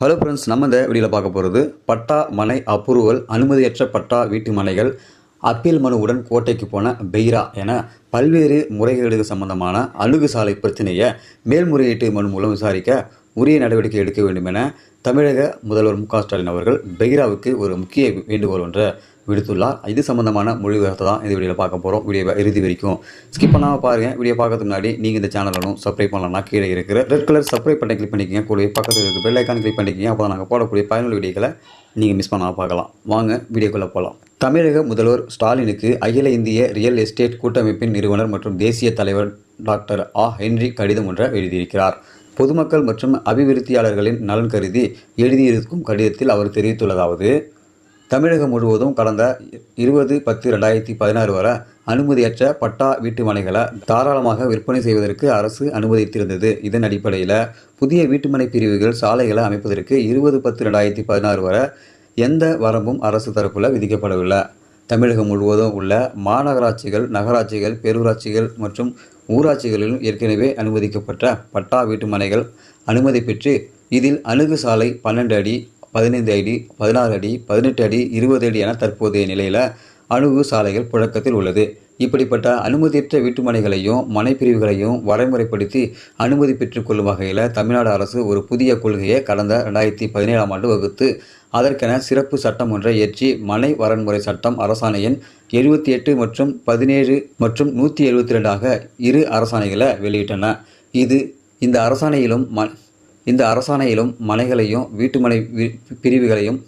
Hello friends, நம்ம இந்த வீடியோவில் பார்க்க போகிறது பட்டா மனை அப்ரூவல், அனுமதியற்ற பட்டா வீட்டு மனைகள், அப்பீல் மனுவுடன் கோட்டைக்கு போன பெய்ரா என பல்வேறு முறைகேடுகள் சம்பந்தமான அணுகுசாலை பிரச்சனையை மேல்முறையீட்டு மனு மூலம் விசாரிக்க உரிய நடவடிக்கை எடுக்க வேண்டும் என தமிழக முதல்வர் மு.க.ஸ்டாலின் அவர்கள் பெய்ராவுக்கு ஒரு முக்கிய வேண்டுகோள் ஒன்றை விடுத்துள்ளார். இது சம்பந்தமான மொழி விவரத்தை தான் இந்த வீடியோவில் பார்க்க போகிறோம். வீடியோவை இறுதி வரைக்கும் ஸ்கிப் பண்ணாமல் பாருங்கள். வீடியோ பார்க்கறதுக்கு முன்னாடி நீங்கள் இந்த சேனலும் சப்ஸ்கிரைப் பண்ணலாம்னா கீழே இருக்கிற red colour subscribe button click பண்ணிக்கங்க. கூடவே பக்கத்தில் இருக்கிற பெல் ஐக்கான் கிளிக் பண்ணிக்கங்க. அப்போ நாங்கள் போடக்கூடிய பயனுள்ள வீடியோக்களை நீங்கள் மிஸ் பண்ணாமல் பார்க்கலாம். வாங்க வீடியோக்குள்ளே போகலாம். தமிழக முதல்வர் ஸ்டாலினுக்கு அகில இந்திய ரியல் எஸ்டேட் கூட்டமைப்பின் நிறுவனர் மற்றும் தேசிய தலைவர் டாக்டர் ஹென்றி கடிதம் ஒன்றை எழுதியிருக்கிறார். பொதுமக்கள் மற்றும் அபிவிருத்தியாளர்களின் நலன் கருதி எழுதியிருக்கும் கடிதத்தில் அவர் தெரிவித்துள்ளதாவது: தமிழகம் முழுவதும் கடந்த 20/10/2016 வரை அனுமதியற்ற பட்டா வீட்டு மனைகளை தாராளமாக விற்பனை செய்வதற்கு அரசு அனுமதித்திருந்தது. இதன் அடிப்படையில் புதிய வீட்டுமனை பிரிவுகள், சாலைகளை அமைப்பதற்கு 20/10/2016 வரை எந்த வரம்பும் அரசு தரப்பில் விதிக்கப்படவில்லை. தமிழகம் முழுவதும் உள்ள மாநகராட்சிகள், நகராட்சிகள், பேரூராட்சிகள் மற்றும் ஊராட்சிகளிலும் ஏற்கனவே அனுமதிக்கப்பட்ட பட்டா வீட்டு மனைகள் அனுமதி பெற்று இதில் அணுகு சாலை 12 அடி, 15 அடி, 16 அடி, 18 அடி, 20 அடி என தற்போதைய நிலையில் அணுகு சாலைகள் புழக்கத்தில் உள்ளது. இப்படிப்பட்ட அனுமதியற்ற வீட்டுமனைகளையும் மனைப்பிரிவுகளையும் வரைமுறைப்படுத்தி அனுமதி பெற்றுக்கொள்ளும் வகையில் தமிழ்நாடு அரசு ஒரு புதிய கொள்கையை கடந்த 2017ஆம் ஆண்டு வகுத்து அதற்கென சிறப்பு சட்டம் ஒன்றை இயற்றி மனை வரன்முறை சட்டம் அரசாணை எண் 78 மற்றும் 17 மற்றும் 172 ஆக இரு அரசாணைகளை வெளியிட்டன. இந்த அரசாணையிலும் மனைகளையும் வீட்டுமனை பிரிவுகளையும்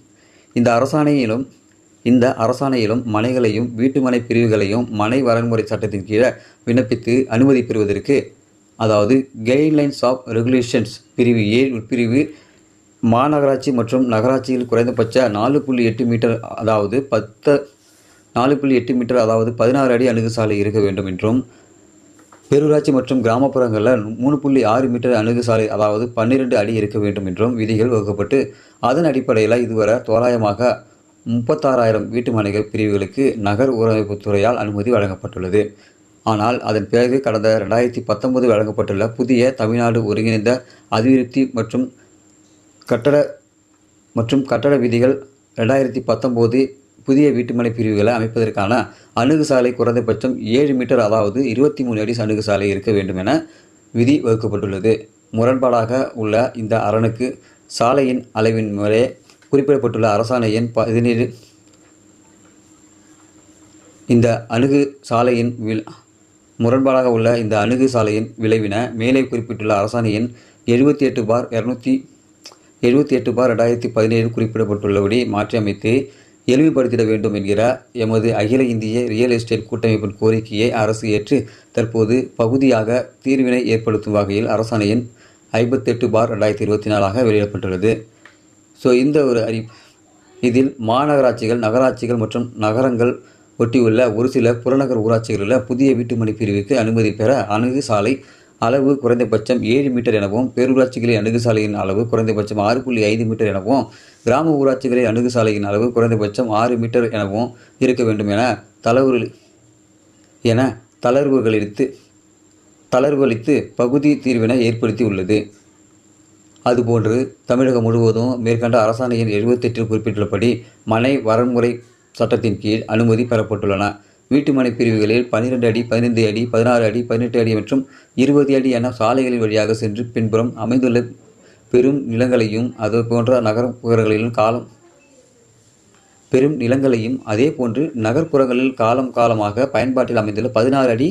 மனைகளையும் வீட்டுமனை பிரிவுகளையும் மனை வரன்முறை சட்டத்தின் கீழே விண்ணப்பித்து அனுமதி பெறுவதற்கு, அதாவது கைட்லைன்ஸ் ஆஃப் ரெகுலேஷன்ஸ் பிரிவு 7 உட்பிரிவு மாநகராட்சி மற்றும் நகராட்சியில் குறைந்தபட்ச 4.8 மீட்டர் அதாவது 16 அடி அணுகு சாலை இருக்க வேண்டும் என்றும், பேரூராட்சி மற்றும் கிராமப்புறங்களில் 3.6 மீட்டர் அணுகு சாலை அதாவது 12 அடி இருக்க வேண்டும் என்றும் விதிகள் வகுக்கப்பட்டு அதன் அடிப்படையில் இதுவரை தோராயமாக 36,000 வீட்டு மனைகள் பிரிவுகளுக்கு நகர் ஊரமைப்புத்துறையால் அனுமதி வழங்கப்பட்டுள்ளது. ஆனால் அதன் பிறகு கடந்த 2019 வழங்கப்பட்டுள்ள புதிய தமிழ்நாடு ஒருங்கிணைந்த அபிவிருத்தி மற்றும் கட்டட விதிகள் 2019 புதிய வீட்டுமனை பிரிவுகளை அமைப்பதற்கான அணுகு சாலை குறைந்தபட்சம் 7 மீட்டர் அதாவது 23 அடி அணுகு சாலை இருக்க வேண்டும் என விதி வகுக்கப்பட்டுள்ளது. முரண்பாடாக உள்ள இந்த அரணுக்கு சாலையின் அளவின் மேலே குறிப்பிடப்பட்டுள்ள அரசாணை எண் 17 முரண்பாடாக உள்ள இந்த அணுகு சாலையின் விளைவின மேலே குறிப்பிட்டுள்ள அரசாணை எண் 78/2017 குறிப்பிடப்பட்டுள்ளபடி மாற்றி அமைத்து எளிமைப்படுத்திட வேண்டும் என்கிற எமது அகில இந்திய ரியல் எஸ்டேட் கூட்டமைப்பின் கோரிக்கையை அரசு ஏற்று தற்போது பகுதியாக தீர்வினை ஏற்படுத்தும் வகையில் அரசாணை எண் 58/2024 வெளியிடப்பட்டுள்ளது. இதில் மாநகராட்சிகள், நகராட்சிகள் மற்றும் நகரங்கள் ஒட்டியுள்ள ஒரு சில புறநகர் ஊராட்சிகளில் புதிய வீட்டுமனை பிரிவுக்கு அனுமதி பெற அணுகு சாலை அளவு குறைந்தபட்சம் 7 மீட்டர் எனவும், பேரூராட்சிகளின் அணுகு சாலையின் அளவு குறைந்தபட்சம் 6.5 மீட்டர் எனவும், கிராம ஊராட்சிகளின் அணுகு சாலையின் அளவு குறைந்தபட்சம் 6 மீட்டர் எனவும் இருக்க வேண்டும் என தளர்வளித்து பகுதி தீர்வினை ஏற்படுத்தி உள்ளது. அதுபோன்று தமிழகம் முழுவதும் மேற்கண்ட அரசாணை எண் 78 குறிப்பிட்டுள்ளபடி மனை வரன்முறை சட்டத்தின் கீழ் அனுமதி பெறப்பட்டுள்ளன. வீட்டுமனை பிரிவுகளில் 12 அடி, 15 அடி, 16 அடி, 18 அடி மற்றும் 20 அடி என சாலைகளின் வழியாக சென்று பின்புறம் அமைந்துள்ள பெரும் நிலங்களையும் அதேபோன்று நகர்ப்புறங்களில் காலமாக பயன்பாட்டில் அமைந்துள்ள 16 அடி,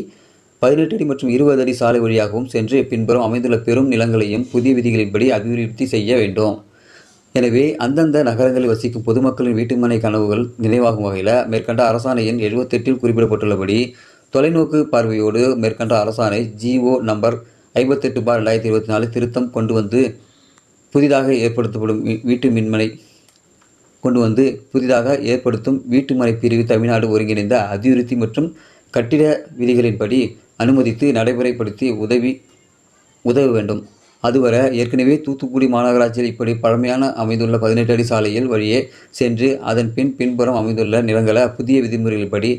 18 அடி மற்றும் 20 அடி சாலை வழியாகவும் சென்று பின்புறம் அமைந்துள்ள பெரும் நிலங்களையும் புதிய விதிகளின்படி அபிவிருத்தி செய்ய வேண்டும். எனவே அந்தந்த நகரங்களில் வசிக்கும் பொதுமக்களின் வீட்டுமனை கனவுகள் நினைவாகும் வகையில் மேற்கண்ட அரசாணை எண் 78 குறிப்பிடப்பட்டுள்ளபடி தொலைநோக்கு பார்வையோடு மேற்கண்ட அரசாணை GO நம்பர் 58/2024 திருத்தம் கொண்டு வந்து புதிதாக ஏற்படுத்தும் வீட்டுமனை பிரிவு தமிழ்நாடு ஒருங்கிணைந்த அபிவிருத்தி மற்றும் கட்டிட விதிகளின்படி அனுமதித்து நடைமுறைப்படுத்தி உதவ வேண்டும். அதுவரை ஏற்கனவே தூத்துக்குடி மாநகராட்சியில் இப்படி பழமையான அமைந்துள்ள 18 அடி சாலையில் வழியே சென்று அதன் பின்புறம் அமைந்துள்ள நிலங்களை புதிய விதிமுறைகளின்படி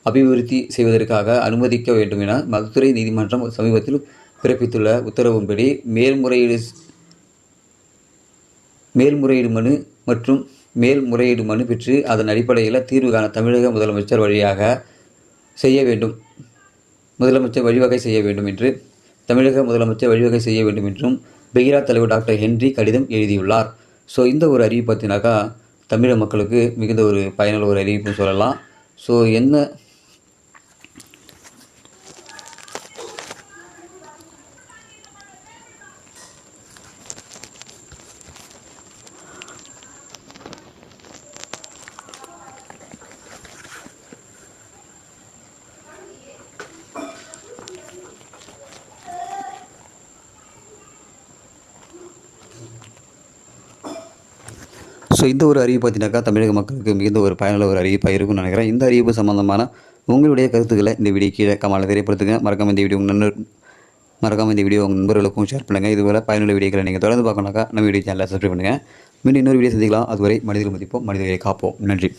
அபிவிருத்தி செய்வதற்காக அனுமதிக்க வேண்டும் என மதுரை நீதிமன்றம் சமீபத்தில் பிறப்பித்துள்ள உத்தரவின்படி மேல்முறையீடு மனு மற்றும் மேல்முறையீடு மனு பெற்று அதன் அடிப்படையில் தீர்வு காண தமிழக முதலமைச்சர் வழிவகை செய்ய வேண்டும் என்றும் பெகிரா தலைவர் டாக்டர் ஹென்றி கடிதம் எழுதியுள்ளார். ஸோ இந்த ஒரு அறிவிப்பு பார்த்தினாக்கா தமிழக மக்களுக்கு மிகுந்த ஒரு பயனுள்ள ஒரு அறிவிப்புன்னு சொல்லலாம். ஸோ இந்த ஒரு அறிவிப்பு பார்த்தினாக்கா தமிழக மக்களுக்கு மிகுந்த ஒரு பயனுள்ள ஒரு அறிவிப்பாக இருக்கும்னு நினைக்கிறேன். இந்த அறிவிப்பு சம்பந்தமான உங்களுடைய கருத்துக்களை இந்த வீடியோ கீழே கமெண்ட்ல தெரியப்படுத்துங்க. மறக்காம இந்த வீடியோ உங்கள் நண்பர்களுக்கும் ஷேர் பண்ணுங்கள். இதுபோல் பயனுள்ள வீடியோக்களை நீங்கள் தொடர்ந்து பார்க்கணுனாக்கா நம்ம வீடியோ சேனலை சப்ஸ்கிரைப் பண்ணுங்கள். மீண்டும் இன்னொரு வீடியோ சந்திக்கலாம். அதுவரை மனிதர்கள் மதிப்போம், மனிதர்களை காப்போம். நன்றி.